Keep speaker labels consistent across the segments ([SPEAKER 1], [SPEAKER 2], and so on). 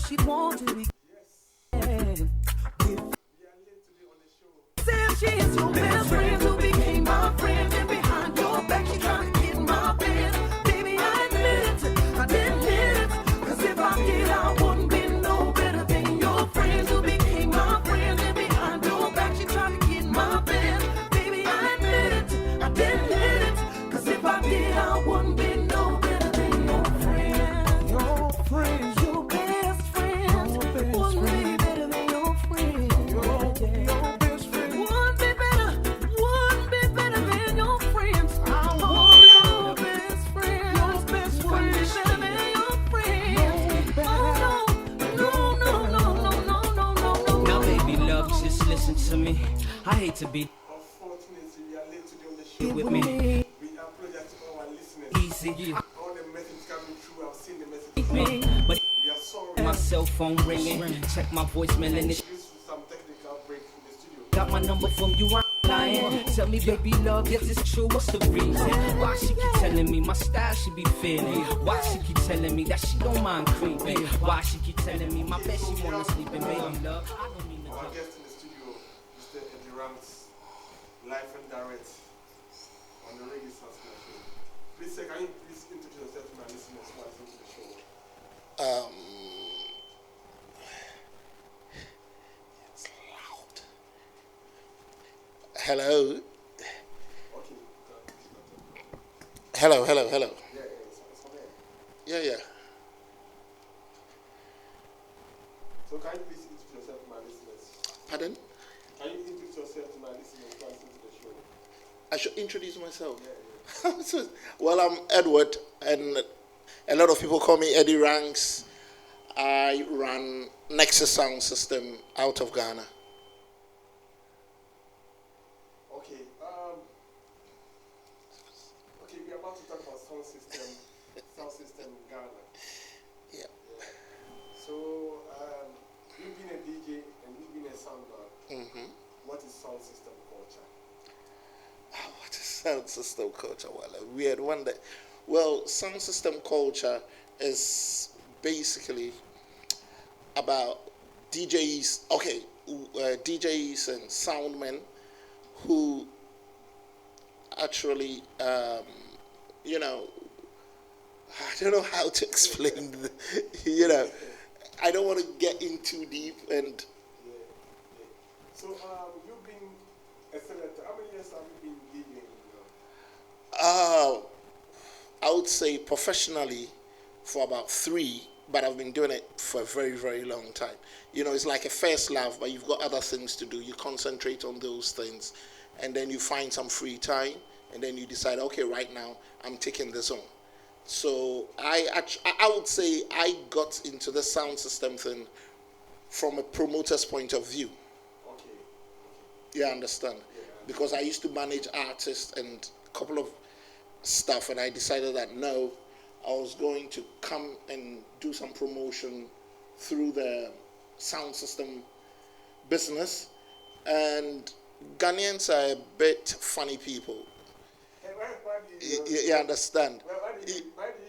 [SPEAKER 1] she'd want to be. Said she is your best friend who became my friend, and behind your back she tried to get my best. Baby, I admit it, I didn't hit it, 'cause if I did, I wouldn't be no better than your friend who became my friend, and behind your back she tried to get my best. Baby, I admit it, I didn't hit it, 'cause if I did, I wouldn't be no better than your friend. Your friend, your best friend, wouldn't be better than your friend. Your best friend wouldn't be better than your friends. Oh, your best friend, wouldn't be better than your friend. Oh, no.
[SPEAKER 2] Now, baby, love, just listen to me. I hate to be
[SPEAKER 3] Unfortunately, we are late today on the show.
[SPEAKER 2] with me.
[SPEAKER 3] We apologize to all our listeners.
[SPEAKER 2] Easy,
[SPEAKER 3] All the messages coming through, I've seen the messages.
[SPEAKER 2] but
[SPEAKER 3] We are sorry.
[SPEAKER 2] my cell phone ringing. Check my voicemail and it's
[SPEAKER 3] Due to some technical break in the studio.
[SPEAKER 2] got my number from you. I'm lying. Tell me, baby, love, yes, it's true. What's the reason? Why she keep telling me my style she be feeling? Why she keep telling me that she don't mind creeping? Why she keep telling me my bed she wanna sleep in? Baby, love, I don't mean to
[SPEAKER 3] Our
[SPEAKER 2] talk.
[SPEAKER 3] guest in the studio, Mr. EDDY RANKS, live and direct on the Reggae Sound Splash show. Please, sir, can you please introduce yourself to my listeners who are listening to the show?
[SPEAKER 4] It's loud. Hello.
[SPEAKER 3] Okay.
[SPEAKER 4] Hello.
[SPEAKER 3] Yeah, it's on there.
[SPEAKER 4] Yeah.
[SPEAKER 3] So can you please introduce yourself to my listeners?
[SPEAKER 4] Pardon?
[SPEAKER 3] Can you introduce yourself to my listeners who are listening to the show?
[SPEAKER 4] I should introduce myself.
[SPEAKER 3] Yeah.
[SPEAKER 4] Well, I'm Edward, and a lot of people call me EDDY RANKS. I run Nexus Sound System out of Ghana.
[SPEAKER 3] Okay. Okay, we're about to talk about sound system Ghana.
[SPEAKER 4] Yeah.
[SPEAKER 3] So, you've been a DJ and you've been a sound man.
[SPEAKER 4] Mm-hmm.
[SPEAKER 3] What is sound system culture?
[SPEAKER 4] What is sound system culture? Well, a weird one. Well, sound system culture is basically about DJs. Okay, DJs and soundmen who actually, I don't know how to explain. I don't want to get in too deep and.
[SPEAKER 3] So, you've been a selector. How many years have you been DJing?
[SPEAKER 4] I would say professionally for about 3, but I've been doing it for a very, very long time. It's like a first love, but you've got other things to do. You concentrate on those things, and then you find some free time, and then you decide, okay, right now I'm taking this on. So I would say I got into the sound system thing from a promoter's point of view.
[SPEAKER 3] Okay.
[SPEAKER 4] You understand? Because I used to manage artists and a couple of stuff, and I decided that no, I was going to come and do some promotion through the sound system business. And Ghanaians are a bit funny people.
[SPEAKER 3] Hey, why do you
[SPEAKER 4] You understand?
[SPEAKER 3] why do you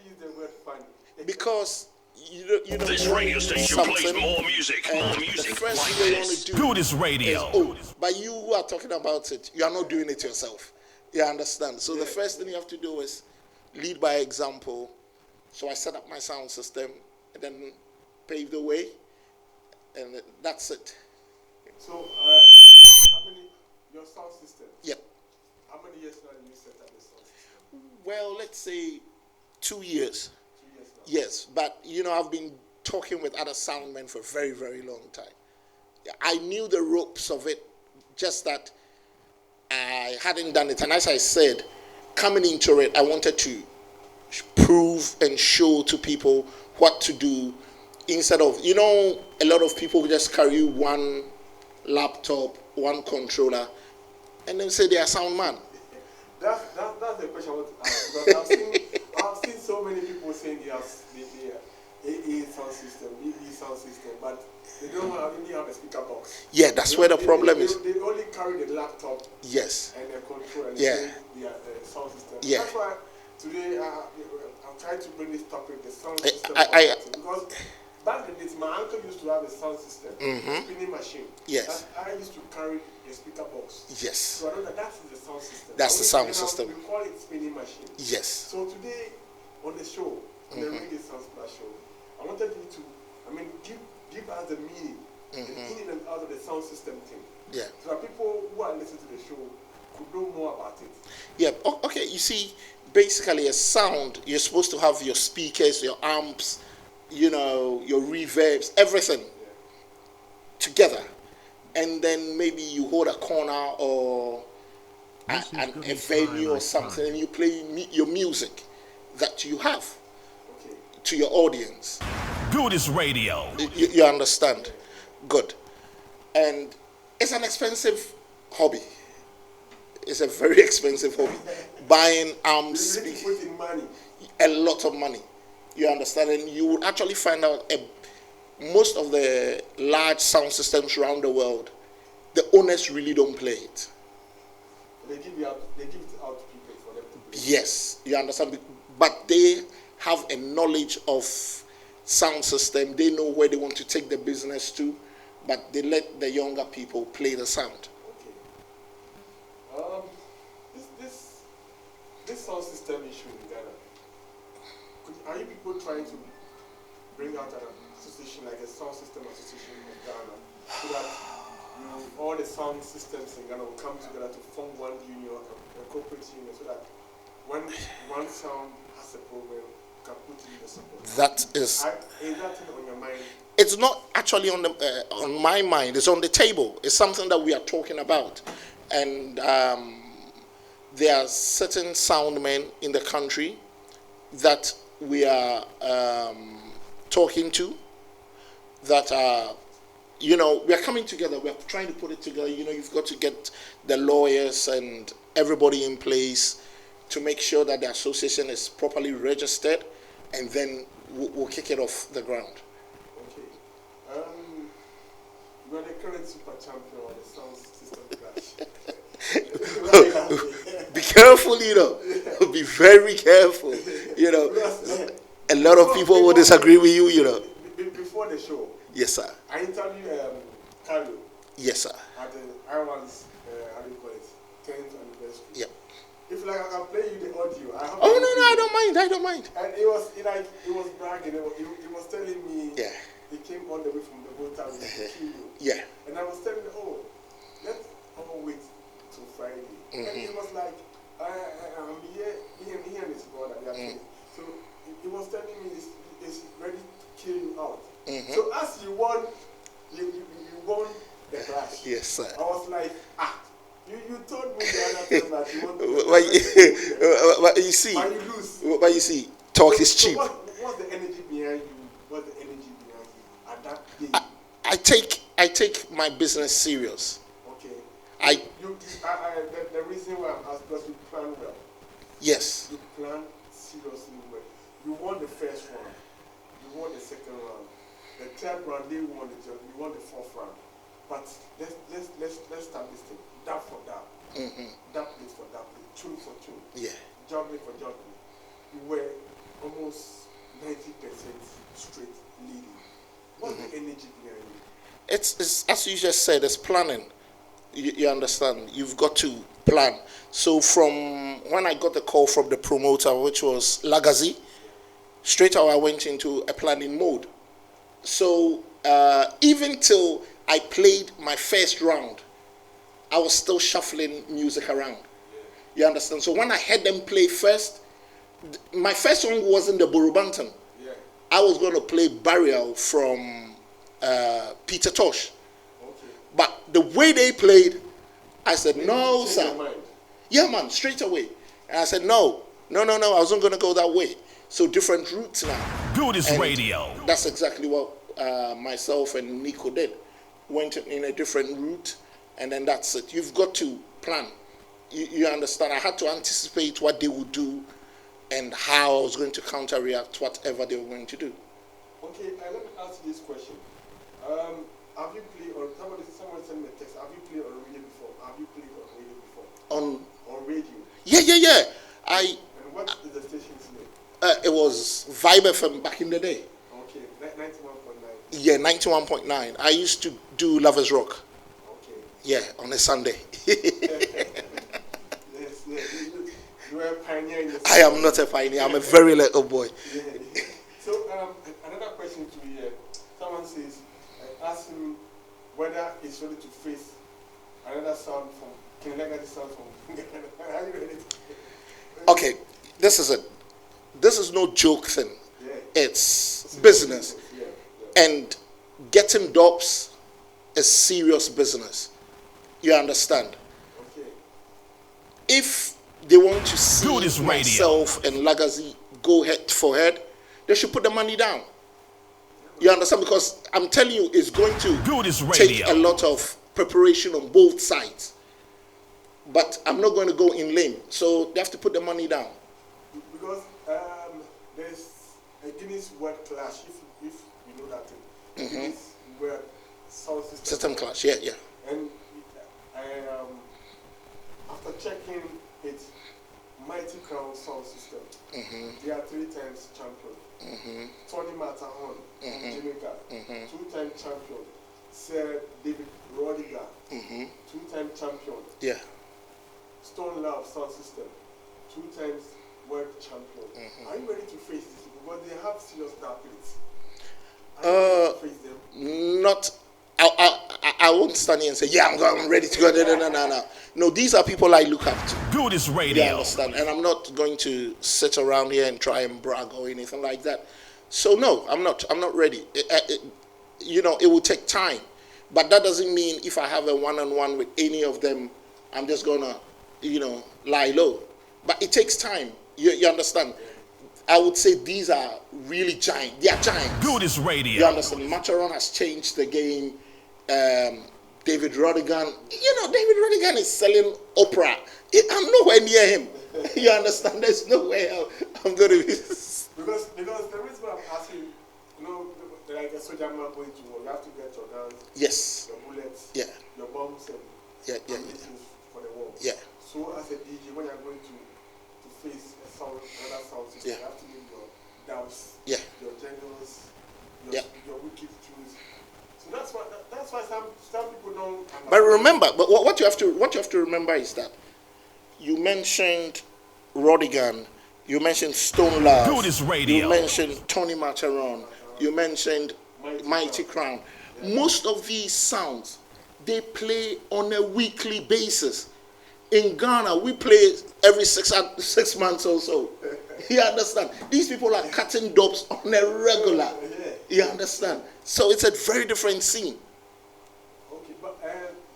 [SPEAKER 3] use the word funny?
[SPEAKER 4] Because you know
[SPEAKER 5] This radio station plays more music.
[SPEAKER 4] The first
[SPEAKER 5] like
[SPEAKER 4] thing you want
[SPEAKER 5] this.
[SPEAKER 4] to do
[SPEAKER 6] Do this radio.
[SPEAKER 4] is, but you who are talking about it, you are not doing it yourself. You understand? So the first thing you have to do is lead by example. So I set up my sound system and then paved the way, and that's it.
[SPEAKER 3] So, your sound system,
[SPEAKER 4] Yep.
[SPEAKER 3] how many years now did you set up the sound system?
[SPEAKER 4] Well, let's say 2 years.
[SPEAKER 3] 2 years now.
[SPEAKER 4] Yes, but I've been talking with other soundmen for a very, very long time. I knew the ropes of it, just that I hadn't done it. And as I said, coming into it, I wanted to prove and show to people what to do instead of, a lot of people just carry one laptop, one controller, and then say they are sound man.
[SPEAKER 3] That's the question I want to ask, because I've seen so many people saying they are AA sound system, ED sound system, but they don't have a speaker box.
[SPEAKER 4] Yeah, that's where the problem is.
[SPEAKER 3] They only carry the laptop.
[SPEAKER 4] Yes.
[SPEAKER 3] And the controller. And
[SPEAKER 4] Yeah.
[SPEAKER 3] the sound system.
[SPEAKER 4] Yeah.
[SPEAKER 3] That's why today I'm trying to bring this topic, the sound system.
[SPEAKER 4] I
[SPEAKER 3] because back in the days, my uncle used to have a sound system, a spinning machine.
[SPEAKER 4] Yes.
[SPEAKER 3] I used to carry a speaker box.
[SPEAKER 4] Yes.
[SPEAKER 3] So I know that's the sound system.
[SPEAKER 4] That's the sound system.
[SPEAKER 3] We call it spinning machine.
[SPEAKER 4] Yes.
[SPEAKER 3] So today, on the show, on the Reggae Sound Splash show, I wanted you to, give us the meaning, the in and out of the sound system thing.
[SPEAKER 4] Yeah.
[SPEAKER 3] So that people who are listening to the show could know more about it.
[SPEAKER 4] Yeah. Okay. You see, basically, a sound, you're supposed to have your speakers, your amps, your reverbs, everything together, and then maybe you hold a corner or a venue or something, and you play your music that you have to your audience.
[SPEAKER 5] Goodest radio.
[SPEAKER 4] You understand? Good. And it's an expensive hobby. It's a very expensive hobby. Buying amps,
[SPEAKER 3] You need to put in money.
[SPEAKER 4] a lot of money. You understand? And you would actually find out most of the large sound systems around the world, the owners really don't play it.
[SPEAKER 3] They give it out to people for them to play.
[SPEAKER 4] Yes, you understand? But they have a knowledge of sound system. They know where they want to take the business to, but they let the younger people play the sound.
[SPEAKER 3] Okay. This sound system issue in Ghana, are you people trying to bring out an association like a sound system association in Ghana so that all the sound systems in Ghana will come together to form one union, a corporate union, so that when one sound has a problem, you can put in the support?
[SPEAKER 4] That is.
[SPEAKER 3] Is that thing on your mind?
[SPEAKER 4] It's not actually on my mind. It's on the table. It's something that we are talking about, and there are certain sound men in the country that we are talking to that are, we are coming together. We are trying to put it together. You've got to get the lawyers and everybody in place to make sure that the association is properly registered, and then we'll kick it off the ground.
[SPEAKER 3] Okay. You are the current super champion of the sound system clash.
[SPEAKER 4] Be careful, Be very careful. A lot of people will disagree with you,
[SPEAKER 3] Before the show,
[SPEAKER 4] Yes, sir.
[SPEAKER 3] I interviewed Carlo
[SPEAKER 4] Yes, sir.
[SPEAKER 3] at the Ireland's, 10th anniversary.
[SPEAKER 4] Yep.
[SPEAKER 3] If I can play you the audio, I have.
[SPEAKER 4] Oh, no, I don't mind.
[SPEAKER 3] And it was bragging. He was telling me.
[SPEAKER 4] Yeah.
[SPEAKER 3] He came all the way from the hotel to kill you.
[SPEAKER 4] Yeah.
[SPEAKER 3] And I was telling him, let's all wait till Friday. And he was like, I'm here. He and his brother, they are friends. So he was telling me he's ready to kill you out. So as you won, you won the clash.
[SPEAKER 4] Yes, sir.
[SPEAKER 3] I was like, you told me the other time that you want to.
[SPEAKER 4] But you see,
[SPEAKER 3] But you lose.
[SPEAKER 4] But you see, talk is cheap.
[SPEAKER 3] What's the energy behind you? What's the energy behind you at that day?
[SPEAKER 4] I take my business serious.
[SPEAKER 3] Okay. The reason why I'm asking, because you plan well.
[SPEAKER 4] Yes.
[SPEAKER 3] You plan seriously well. You won the first round. You won the second round. The third round, they won the third. You won the fourth round. But let's start this thing. That for that. That place for that place. Tune for tune.
[SPEAKER 4] Yeah.
[SPEAKER 3] Juggling for juggling. You were almost 90% straight leading. What's the energy behind you?
[SPEAKER 4] It's as you just said, it's planning. You understand? You've got to plan. So from when I got the call from the promoter, which was Lagazi, straight away I went into a planning mode. So even till I played my first round, I was still shuffling music around. You understand? So when I heard them play first, my first song wasn't the Burubantan.
[SPEAKER 3] Yeah.
[SPEAKER 4] I was going to play Burial from Peter Tosh.
[SPEAKER 3] Okay.
[SPEAKER 4] But the way they played, I said, no,
[SPEAKER 3] Change
[SPEAKER 4] sir.
[SPEAKER 3] your mind.
[SPEAKER 4] Yeah, man, straight away. And I said, no, I wasn't going to go that way. So different routes now.
[SPEAKER 5] Goodest
[SPEAKER 4] And
[SPEAKER 5] radio.
[SPEAKER 4] That's exactly what myself and Nico did. Went in a different route, and then that's it. You've got to plan. You understand? I had to anticipate what they would do and how I was going to counter-react whatever they were going to do.
[SPEAKER 3] Okay, let me ask you this question. Have you played, or someone sent me a text, have you played on radio before? Have you played on radio before? On radio?
[SPEAKER 4] Yeah.
[SPEAKER 3] And what is the station's name?
[SPEAKER 4] It was Vibe FM back in the day.
[SPEAKER 3] Okay, 91.9.
[SPEAKER 4] Yeah, 91.9. I used to do Lovers Rock.
[SPEAKER 3] Okay.
[SPEAKER 4] Yeah, on a Sunday.
[SPEAKER 3] Yes, you are a pioneer in the
[SPEAKER 4] I am not a pioneer. I'm a very little boy.
[SPEAKER 3] Yeah. So another question to you. Someone says, ask him whether he's ready to face another sound from King Legacy sound from. Are you ready?
[SPEAKER 4] Okay, this is it. This is no joke thing.
[SPEAKER 3] Yeah.
[SPEAKER 4] It's business.
[SPEAKER 3] Yeah.
[SPEAKER 4] And getting dubs is serious business. You understand?
[SPEAKER 3] Okay.
[SPEAKER 4] If they want to see
[SPEAKER 5] Do this radio.
[SPEAKER 4] myself and Legacy go head for head, they should put the money down. You understand? Because I'm telling you, it's going to
[SPEAKER 5] Do this
[SPEAKER 4] take
[SPEAKER 5] radio.
[SPEAKER 4] a lot of preparation on both sides. But I'm not going to go in lame. So they have to put the money down.
[SPEAKER 3] Because there's a Guinness Word Clash, if you know that thing. Guinness Word Sound
[SPEAKER 4] System clash, yeah.
[SPEAKER 3] And after checking it, Mighty Crown Sound System, they are 3 times champion. Tony Matahon from Jamaica, 2-time champion. Sir David Rodiger, 2-time champion.
[SPEAKER 4] Yeah.
[SPEAKER 3] Stone Love Sound System, 2 times world champion. Are you ready to face this? Because they have serious athletes. Are you ready to face them?
[SPEAKER 4] Not, I won't stand here and say, yeah, I'm ready to go. No. No, these are people I look up to.
[SPEAKER 5] Do this
[SPEAKER 4] You
[SPEAKER 5] radio.
[SPEAKER 4] understand? And I'm not going to sit around here and try and brag or anything like that. So no, I'm not ready. It will take time. But that doesn't mean if I have a one-on-one with any of them, I'm just going to, lie low. But it takes time. You understand? I would say these are really giant. They are giants.
[SPEAKER 5] Do this
[SPEAKER 4] You
[SPEAKER 5] radio.
[SPEAKER 4] understand? Mataron has changed the game. David Rodigan. David Rodigan is selling opera. I'm nowhere near him. You understand? There's no way I'm going to be.
[SPEAKER 3] Because the reason why I'm asking, like a soldier man going to war, you have to get your guns,
[SPEAKER 4] Yes.
[SPEAKER 3] your bullets,
[SPEAKER 4] Yeah.
[SPEAKER 3] your bombs, and
[SPEAKER 4] Yeah.
[SPEAKER 3] ammunition for the war.
[SPEAKER 4] Yeah.
[SPEAKER 3] So as a DJ, when you're going to face another sound system,
[SPEAKER 4] Yeah.
[SPEAKER 3] you have to need your dubs,
[SPEAKER 4] Yeah.
[SPEAKER 3] your jingles,
[SPEAKER 4] Yeah.
[SPEAKER 3] your wicked tunes. So that's why some people don't.
[SPEAKER 4] But remember, what you have to remember is that you mentioned Rodigan, you mentioned Stone Love,
[SPEAKER 5] Do this radio.
[SPEAKER 4] you mentioned Tony Mataron, you mentioned Mighty Crown. Most of these sounds they play on a weekly basis. In Ghana, we play every 6 months or so. You understand? These people are cutting dubs on a regular. You understand? So it's a very different scene.
[SPEAKER 3] Okay, but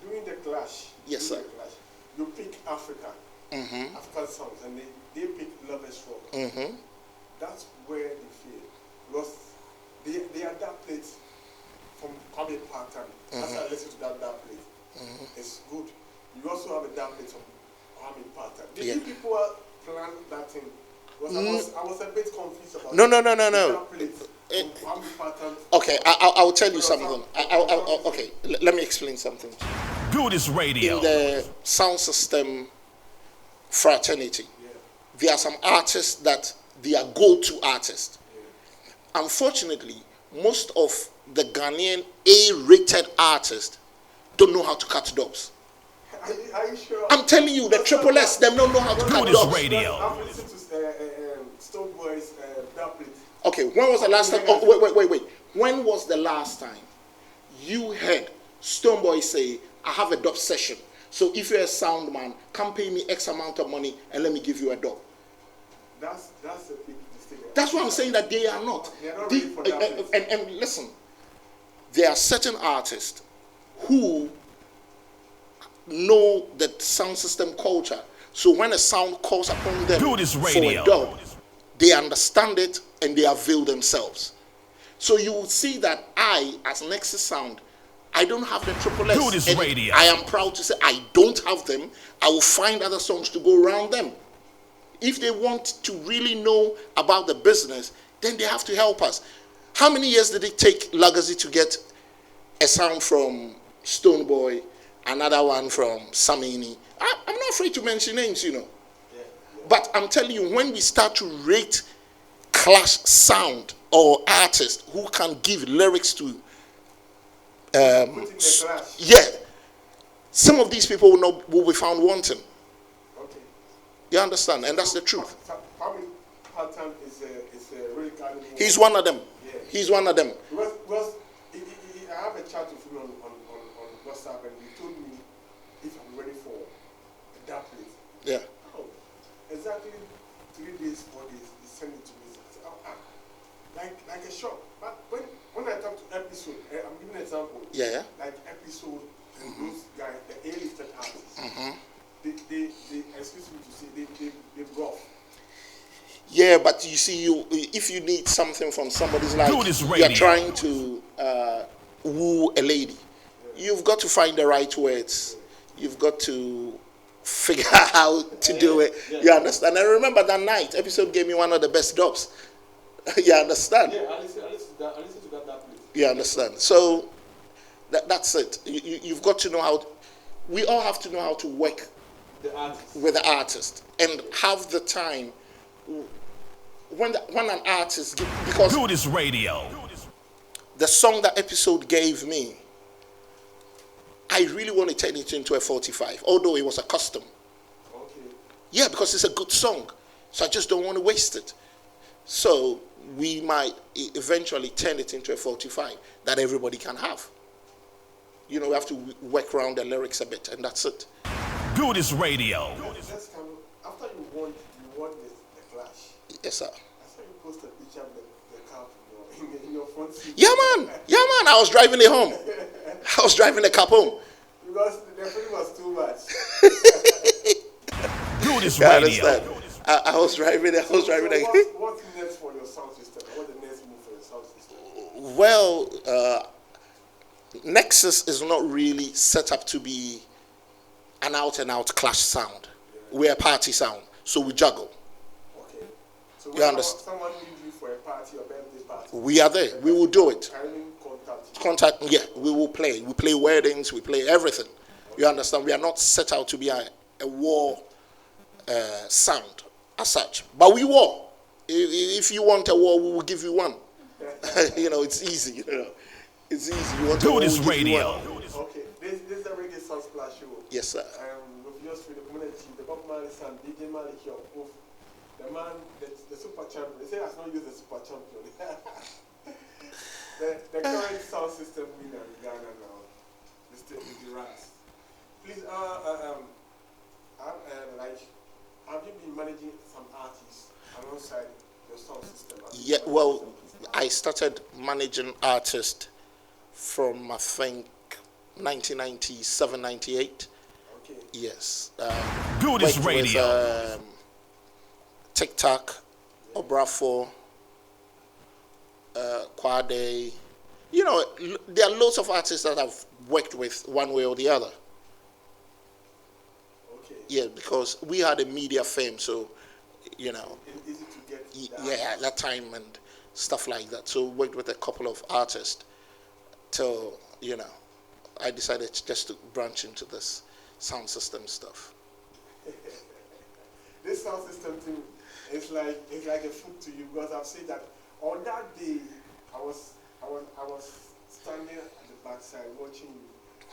[SPEAKER 3] during the clash,
[SPEAKER 4] Yes, sir.
[SPEAKER 3] You pick Africa, African songs, and they pick Lovers Rock. That's where they fail. Because they adapt it from Kwame Parton. As I listen to that plate, it's good. You also have a dub plate from Kwame Parton. Did you people plan that thing? Because I was a bit confused about
[SPEAKER 4] No.
[SPEAKER 3] the dub plate from Kwame Parton.
[SPEAKER 4] Okay, I'll tell you something. Okay, let me explain something.
[SPEAKER 5] Do this radio.
[SPEAKER 4] In the sound system fraternity, there are some artists that they are go-to artists. Unfortunately, most of the Ghanaian A-rated artists don't know how to cut dubs.
[SPEAKER 3] Are you sure?
[SPEAKER 4] I'm telling you, the Triple S, them don't know how to
[SPEAKER 5] Do
[SPEAKER 4] cut
[SPEAKER 5] this
[SPEAKER 4] dubs.
[SPEAKER 5] radio.
[SPEAKER 3] I've listened to Stone Boy's dub plate.
[SPEAKER 4] Okay, when was the last time? Oh, wait. When was the last time you heard Stoneboy say, I have a dub session, so if you're a sound man, come pay me X amount of money and let me give you a dub?
[SPEAKER 3] That's a big mistake.
[SPEAKER 4] That's why I'm saying that they are not.
[SPEAKER 3] They are not ready for that.
[SPEAKER 4] And listen, there are certain artists who know the sound system culture. So when a sound calls upon them
[SPEAKER 5] Do this
[SPEAKER 4] for
[SPEAKER 5] radio.
[SPEAKER 4] a dub, they understand it and they avail themselves. So you will see that I, as Nexus Sound, I don't have the Triple S.
[SPEAKER 5] Do this
[SPEAKER 4] and
[SPEAKER 5] radio.
[SPEAKER 4] I am proud to say I don't have them. I will find other songs to go around them. If they want to really know about the business, then they have to help us. How many years did it take Legacy to get a sound from Stoneboy, another one from Samini? I'm not afraid to mention names, But I'm telling you, when we start to rate clash sound or artists who can give lyrics to
[SPEAKER 3] Putting the clash.
[SPEAKER 4] Yeah, some of these people will be found wanting.
[SPEAKER 3] Okay.
[SPEAKER 4] You understand? And that's the truth.
[SPEAKER 3] Probably Patton is a really kind of.
[SPEAKER 4] He's one of them.
[SPEAKER 3] Yeah.
[SPEAKER 4] He's one of them.
[SPEAKER 3] Because I have a chat with him on WhatsApp, and he told me if I'm ready for that place.
[SPEAKER 4] Yeah.
[SPEAKER 3] Oh, exactly 3 days, 4 days, he sent it to me. I said, like a shock. But when I talk to episode, I'm giving an example.
[SPEAKER 4] Yeah.
[SPEAKER 3] Like episode, and those guys, the A-listed artists, they excuse me to say, they rough.
[SPEAKER 4] Yeah, but you see, if you need something from somebody's life,
[SPEAKER 5] Do this
[SPEAKER 4] you're
[SPEAKER 5] radio.
[SPEAKER 4] trying to woo a lady. You've got to find the right words. You've got to figure out how to do it. You understand? And I remember that night, episode gave me one of the best dubs. You understand?
[SPEAKER 3] Yeah, I listen to that place.
[SPEAKER 4] You understand? So that's it. You've got to know how. We all have to know how to work
[SPEAKER 3] The artists.
[SPEAKER 4] with the artist and have the time. When an artist, because
[SPEAKER 5] Do this radio.
[SPEAKER 4] the song that episode gave me, I really want to turn it into a 45, although it was a custom.
[SPEAKER 3] Okay.
[SPEAKER 4] Yeah, because it's a good song, so I just don't want to waste it. So we might eventually turn it into a 45 that everybody can have. You know, we have to work around the lyrics a bit, and that's it.
[SPEAKER 5] Do this radio.
[SPEAKER 3] Let's come, after you won the clash.
[SPEAKER 4] Yes, sir.
[SPEAKER 3] I saw you post a picture of the car in your front seat.
[SPEAKER 4] Yeah, man. I was driving it home. I was driving the car home.
[SPEAKER 3] Because the feeling was too much.
[SPEAKER 5] Do this
[SPEAKER 4] You
[SPEAKER 5] radio.
[SPEAKER 4] understand? I was driving it.
[SPEAKER 3] What's next for your sound system? What's the next move for your sound system?
[SPEAKER 4] Well, Nexus is not really set up to be an out-and-out clash sound. We're a party sound, so we juggle.
[SPEAKER 3] Okay. So
[SPEAKER 4] You understand?
[SPEAKER 3] someone needs you for a party or birthday party,
[SPEAKER 4] We are there. We will do it.
[SPEAKER 3] can you contact you?
[SPEAKER 4] Contact, yeah, we will play. We play weddings, we play everything. You understand? We are not set out to be a war sound as such. But we war. If you want a war, we will give you one. You know, it's easy, you know. It's easy. You want a
[SPEAKER 5] Do
[SPEAKER 4] war,
[SPEAKER 5] this
[SPEAKER 4] we'll give you
[SPEAKER 5] radio.
[SPEAKER 4] one.
[SPEAKER 3] Okay. This is the Reggae Sound Splash show.
[SPEAKER 4] Yes, sir.
[SPEAKER 3] With yours for the community, the Djmarleycure son, Djmarleycure Gh, the man, the super champion. They say I has not used the super champion. the current sound system winner in Ghana now, Mr. EDDY RANKS. Please, have you been managing some artists alongside your sound system?
[SPEAKER 4] Yeah, well, I started managing artists from, I think, 1997, 98.
[SPEAKER 3] Okay.
[SPEAKER 4] Yes.
[SPEAKER 5] Do this
[SPEAKER 4] Worked
[SPEAKER 5] radio.
[SPEAKER 4] with TikTok, Obrafo, Kwade. You know, there are loads of artists that I've worked with one way or the other.
[SPEAKER 3] Okay.
[SPEAKER 4] Yeah, because we had a media fame, so, you know,
[SPEAKER 3] It's easy to get that.
[SPEAKER 4] yeah, at that time and stuff like that. So worked with a couple of artists till, you know, I decided just to branch into this sound system stuff.
[SPEAKER 3] This sound system thing is like a food to you, because I've said that on that day I was standing at the backside watching you.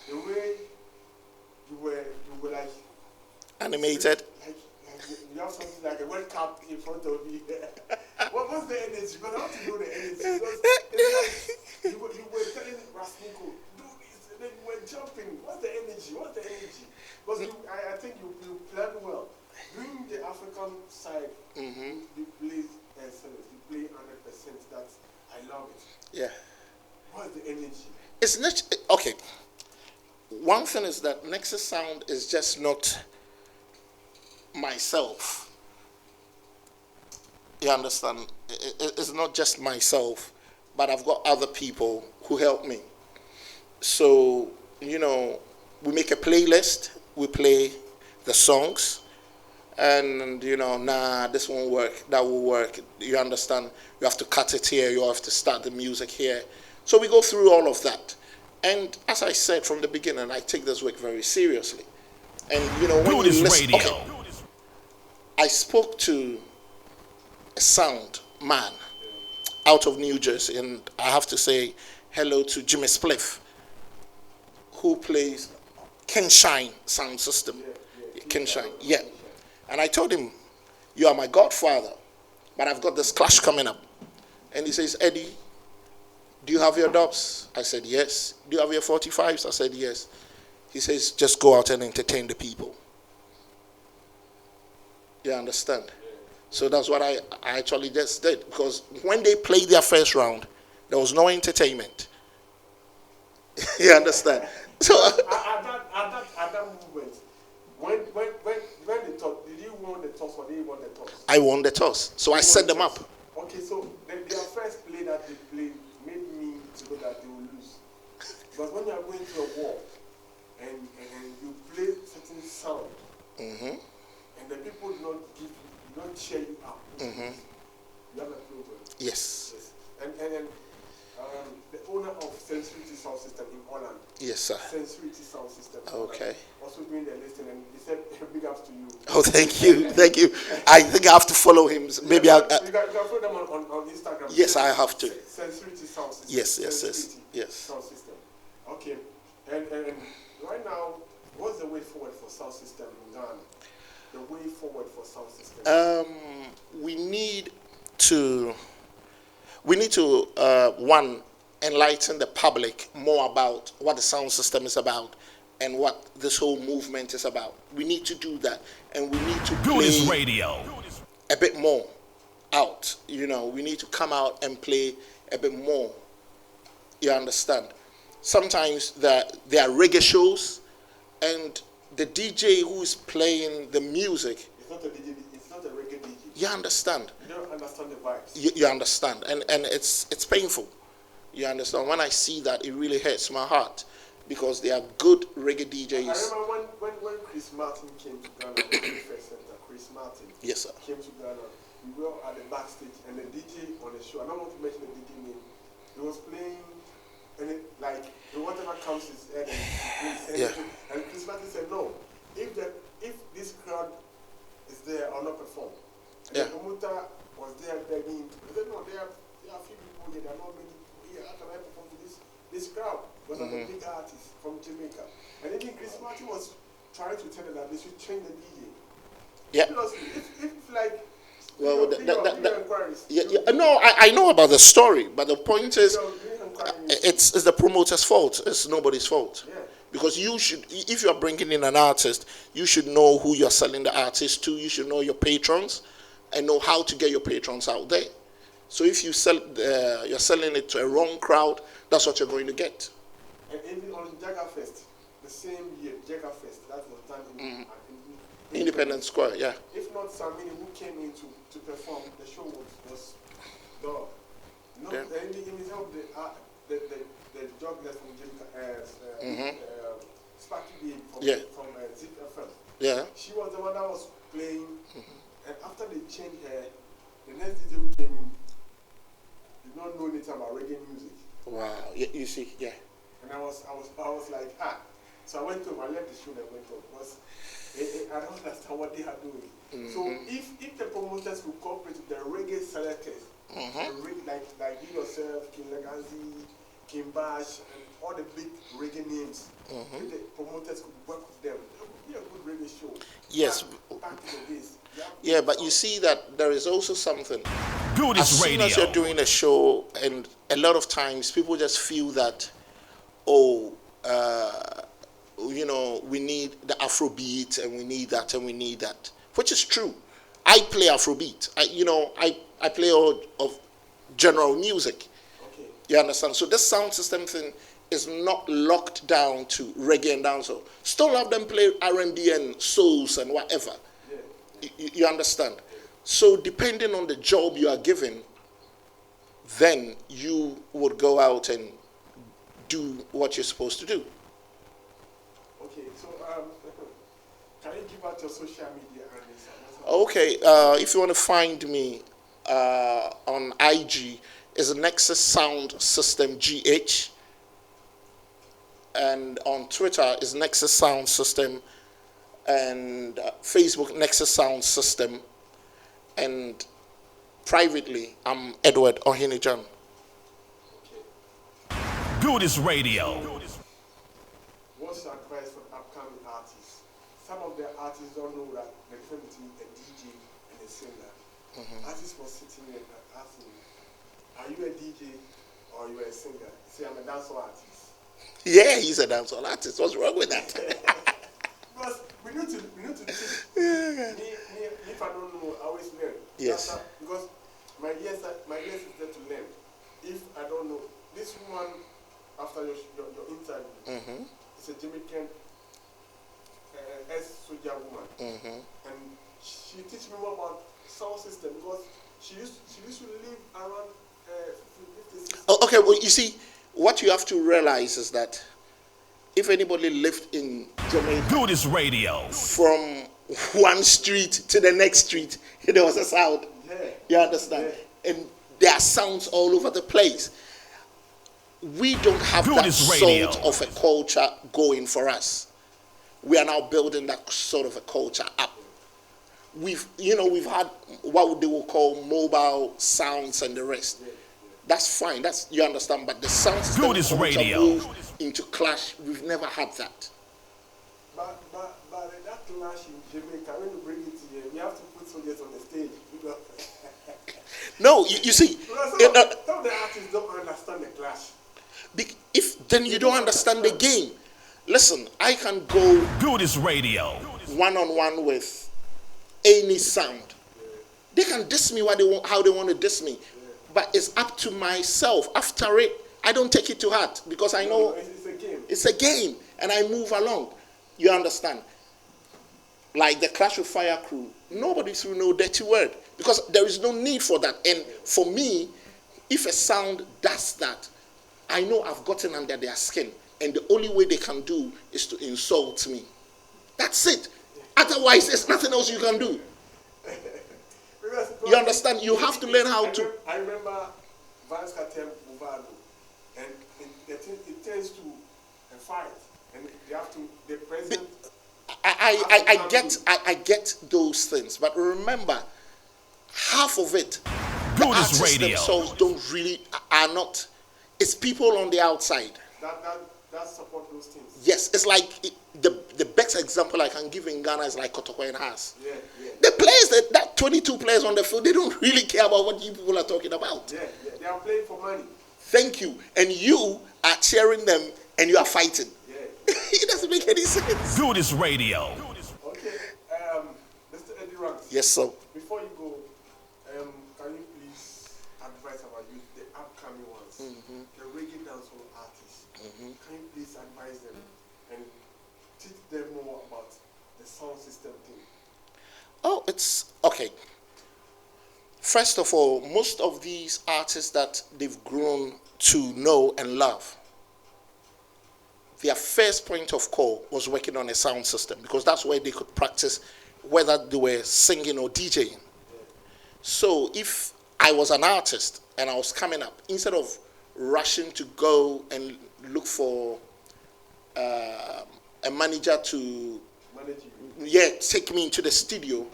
[SPEAKER 3] The way you were like
[SPEAKER 4] Animated.
[SPEAKER 3] like you have something like a World Cup in front of me. What's the energy? Because I want to know the energy. Because it's like you were telling Rasmuko, do this, and then you were jumping. What's the energy? Because I think you planned well. Doing the African side, you play excellent. You play 100%. I love it.
[SPEAKER 4] Yeah.
[SPEAKER 3] What's the energy?
[SPEAKER 4] It's not, okay. One thing is that Nexus Sound is just not myself. You understand? It's not just myself, but I've got other people who help me. So, you know, we make a playlist, we play the songs, and, you know, nah, this won't work, that will work. You understand? You have to cut it here, you have to start the music here. So we go through all of that. And as I said from the beginning, I take this work very seriously. And, you know, when
[SPEAKER 5] Do
[SPEAKER 4] you
[SPEAKER 5] this
[SPEAKER 4] listen,
[SPEAKER 5] radio.
[SPEAKER 4] okay, I spoke to a sound man out of New Jersey, and I have to say hello to Jimmy Spliff. who plays Kenshine sound system. Kenshine, yeah. And I told him, you are my godfather, but I've got this clash coming up. And he says, Eddie, do you have your dubs? I said, yes. Do you have your 45s? I said, yes. He says, just go out and entertain the people. You understand? So that's what I actually just did. Because when they played their first round, there was no entertainment. You understand? So
[SPEAKER 3] at that movement, when they toss, did you win the toss or they won the toss?
[SPEAKER 4] I won the toss. So I set them up.
[SPEAKER 3] Okay, so their first play that they played made me to know that they will lose. Because when you are going to a war and you play certain sound, and the people do not cheer you up, you have a problem.
[SPEAKER 4] Yes.
[SPEAKER 3] And the owner of Sensitivity Sound System in Holland.
[SPEAKER 4] Yes, sir.
[SPEAKER 3] Sensitivity Sound System.
[SPEAKER 4] Okay.
[SPEAKER 3] Also doing the listing, and he said big ups to you.
[SPEAKER 4] Oh, thank you, thank you. I think I have to follow him. Maybe
[SPEAKER 3] you can follow them on Instagram.
[SPEAKER 4] Yes, I have to.
[SPEAKER 3] Sensitivity Sound System.
[SPEAKER 4] Yes.
[SPEAKER 3] Sound System. Okay. And right now, what's the way forward for sound system in Ghana? The way forward for sound system.
[SPEAKER 4] We need to one, enlighten the public more about what the sound system is about and what this whole movement is about. We need to do that, and we need to
[SPEAKER 5] Good is
[SPEAKER 4] play
[SPEAKER 5] radio.
[SPEAKER 4] a bit more out. You know, we need to come out and play a bit more. You understand? Sometimes there are reggae shows, and the DJ who is playing the music,
[SPEAKER 3] It's not a DJ, it's not a reggae DJ.
[SPEAKER 4] you understand?
[SPEAKER 3] You don't understand the vibes.
[SPEAKER 4] You understand, and it's painful. You understand? When I see that, it really hurts my heart, because they are good reggae DJs.
[SPEAKER 3] I remember when Chris Martin came to Ghana, the first center, Chris Martin
[SPEAKER 4] Yes, sir.
[SPEAKER 3] came to Ghana. We were at the backstage, and the DJ on the show, I don't want to mention the DJ name, he was playing, and whatever comes his head, and he plays.
[SPEAKER 4] Yeah.
[SPEAKER 3] And Chris Martin said, no, if this crowd is there, I'll not perform. And
[SPEAKER 4] Yeah.
[SPEAKER 3] the promoter was there begging. He said, no, there are a few people here, there are not many people here. How can I perform to this crowd? Because I'm a big artist from Jamaica. And even Chris Martin was trying to tell them that they should change the DJ.
[SPEAKER 4] Yeah.
[SPEAKER 3] Because if like,
[SPEAKER 4] Well,
[SPEAKER 3] inquiries.
[SPEAKER 4] No, I know about the story, but the point is,
[SPEAKER 3] Inquiries.
[SPEAKER 4] it's the promoter's fault. It's nobody's fault.
[SPEAKER 3] Yeah.
[SPEAKER 4] Because you should, if you are bringing in an artist, you should know who you're selling the artist to. You should know your patrons, and know how to get your patrons out there. So if you you're selling it to a wrong crowd, that's what you're going to get.
[SPEAKER 3] And even on Jaggerfest, the same year, Jaggerfest, that was done in
[SPEAKER 4] Independence Square, yeah.
[SPEAKER 3] If not Samini, who came in to perform, the show was done. No,
[SPEAKER 4] Yeah.
[SPEAKER 3] and in his help, the joggers from Jamaica, Sparky B from Zip FM.
[SPEAKER 4] Yeah.
[SPEAKER 3] She was the one that was playing, and after they changed her, the next DJ who came in did not know anything about reggae music.
[SPEAKER 4] Wow. You see, yeah.
[SPEAKER 3] And I was like, So I went home, I left the show and went home because I don't understand what they are doing. So if the promoters could cooperate with the reggae selectors, like you yourself, King Legacy, King Bash, and all the big reggae names, if the promoters could work with them, it would be a good reggae show.
[SPEAKER 4] Yes.
[SPEAKER 3] Back in the days.
[SPEAKER 4] Yeah, but you see that there is also something.
[SPEAKER 5] Good
[SPEAKER 4] As
[SPEAKER 5] is
[SPEAKER 4] soon
[SPEAKER 5] radio.
[SPEAKER 4] as you're doing a show, and a lot of times people just feel that, we need the Afrobeat, and we need that, and we need that, which is true. I play Afrobeat. I play all of general music.
[SPEAKER 3] Okay.
[SPEAKER 4] You understand? So this sound system thing is not locked down to reggae and dancehall. Still have them play R&B and souls and whatever. You understand? So depending on the job you are given, then you would go out and do what you're supposed to do.
[SPEAKER 3] Okay, so can you give out your social media handles?
[SPEAKER 4] Okay, if you want to find me on IG, is Nexus Sound System GH, and on Twitter is Nexus Sound System, and Facebook Nexus Sound System, and privately I'm Edward Ohinijan.
[SPEAKER 5] Good is radio.
[SPEAKER 3] what's your advice for the upcoming artists? Some of the artists don't know that the difference between a DJ and a singer. Artists were sitting there and asking, are you a DJ or are you a singer? Say, I'm a dancehall artist.
[SPEAKER 4] Yeah, he's a dancehall artist. What's wrong with that?
[SPEAKER 3] Because we need to teach. Me, if I don't know, I always learn.
[SPEAKER 4] Yes.
[SPEAKER 3] Because my ears is there to learn. If I don't know, this woman, after your interview, is a Jamaican ex-soldier woman. And she teach me more about sound system because she used to live around 56.
[SPEAKER 4] Oh, okay, well, you see, what you have to realize is that if anybody lived in Jamaica
[SPEAKER 5] Good is radio.
[SPEAKER 4] from one street to the next street, there was a sound.
[SPEAKER 3] Yeah.
[SPEAKER 4] You understand?
[SPEAKER 3] Yeah.
[SPEAKER 4] And there are sounds all over the place. We don't have
[SPEAKER 5] Good
[SPEAKER 4] that
[SPEAKER 5] is radio.
[SPEAKER 4] sort of a culture going for us. We are now building that sort of a culture up. We've had what they will call mobile sounds and the rest. That's fine. You understand. But the sound system
[SPEAKER 5] Good is
[SPEAKER 4] culture
[SPEAKER 5] radio.
[SPEAKER 4] move into clash. We've never had that.
[SPEAKER 3] But that clash in Jamaica, when you bring it here, we have to put soldiers on the stage.
[SPEAKER 4] No, you see.
[SPEAKER 3] Some of the artists don't understand the clash.
[SPEAKER 4] If then you don't understand the game. Listen, I can go
[SPEAKER 5] Good is radio.
[SPEAKER 4] one-on-one with any sound. They can diss me how they want to diss me. But it's up to myself. After it, I don't take it to heart because I know
[SPEAKER 3] It's a game.
[SPEAKER 4] it's a game and I move along. You understand? Like the Clash with Fire crew, nobody threw no dirty word because there is no need for that. And for me, if a sound does that, I know I've gotten under their skin. And the only way they can do is to insult me. That's it. Otherwise, there's nothing else you can do. You understand? You have to learn how to.
[SPEAKER 3] I remember Vance Katem Movado, and it turns to a fight, and they have to. The president.
[SPEAKER 4] I get those things, but remember, half of it, the
[SPEAKER 5] Good is
[SPEAKER 4] artists
[SPEAKER 5] radio.
[SPEAKER 4] themselves are not. It's people on the outside.
[SPEAKER 3] That support those things.
[SPEAKER 4] Yes, it's like the best example I can give in Ghana is like Kotoko and Haas.
[SPEAKER 3] Yeah.
[SPEAKER 4] The players that 22 players on the field, they don't really care about what you people are talking about.
[SPEAKER 3] Yeah. They are playing for money.
[SPEAKER 4] Thank you. And you are cheering them and you are fighting.
[SPEAKER 3] Yeah.
[SPEAKER 4] It doesn't make any sense.
[SPEAKER 5] Good is radio.
[SPEAKER 3] Okay. Mr. Eddie Ranks.
[SPEAKER 4] Yes, sir.
[SPEAKER 3] Before you go, can you please advise about the upcoming ones, the reggae dancehall artists? Can you please advise them and teach them more about the sound system thing?
[SPEAKER 4] Oh, it's okay. First of all, most of these artists that they've grown to know and love, their first point of call was working on a sound system because that's where they could practice whether they were singing or DJing. So if I was an artist and I was coming up, instead of rushing to go and look for a manager to take me into the studio,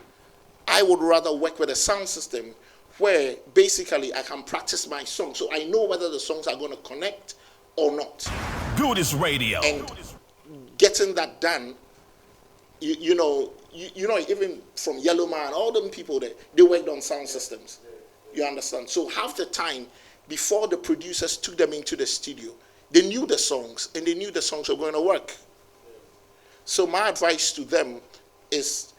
[SPEAKER 4] I would rather work with a sound system where basically I can practice my song so I know whether the songs are going to connect or not.
[SPEAKER 5] Good is radio.
[SPEAKER 4] And getting that done, you know, even from Yellow Man, all them people there, they worked on sound systems. You understand? So half the time, before the producers took them into the studio, they knew the songs, and they knew the songs were going to work. So my advice to them is,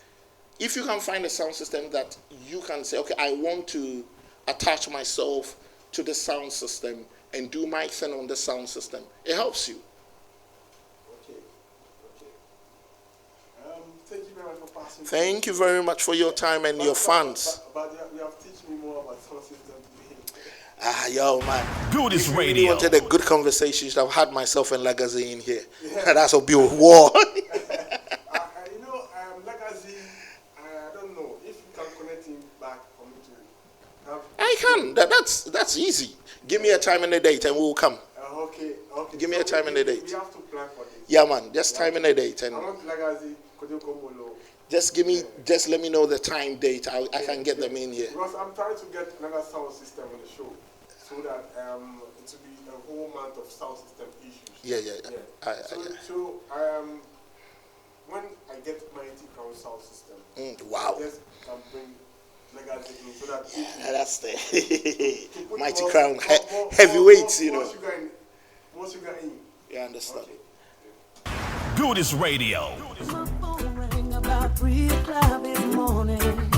[SPEAKER 4] if you can find a sound system that you can say, okay, I want to attach myself to the sound system and do my thing on the sound system, it helps you.
[SPEAKER 3] Okay. Thank you very much for passing.
[SPEAKER 4] Thank you very much for your time and your fans.
[SPEAKER 3] But you have teach me more about sound system today.
[SPEAKER 4] Yo, man.
[SPEAKER 5] Good is
[SPEAKER 4] If you really
[SPEAKER 5] radio.
[SPEAKER 4] wanted a good conversation, you should have had myself and Legacy in here. That's a big war.
[SPEAKER 3] Legacy, I don't know if you can connect him back for me to have.
[SPEAKER 4] I can. That's easy. Give me a time and a date and we'll come.
[SPEAKER 3] Okay.
[SPEAKER 4] Give me a time and a date.
[SPEAKER 3] We have to plan for this.
[SPEAKER 4] Yeah, man. Just time and a date. And
[SPEAKER 3] I want Legacy, Kodokomolo.
[SPEAKER 4] just let me know the time, date. I can get them in here.
[SPEAKER 3] Because I'm trying to get another sound system on the show. so that it will be a whole month of sound system issues.
[SPEAKER 4] Yeah.
[SPEAKER 3] So when I get my Crown sound system,
[SPEAKER 4] wow.
[SPEAKER 3] I just can bring legacy in so that
[SPEAKER 4] that's the Mighty Crown heavyweights, you know.
[SPEAKER 3] More sugar in.
[SPEAKER 4] You understand?
[SPEAKER 5] Goodies Radio.
[SPEAKER 1] My phone rang about 3 o'clock in the morning.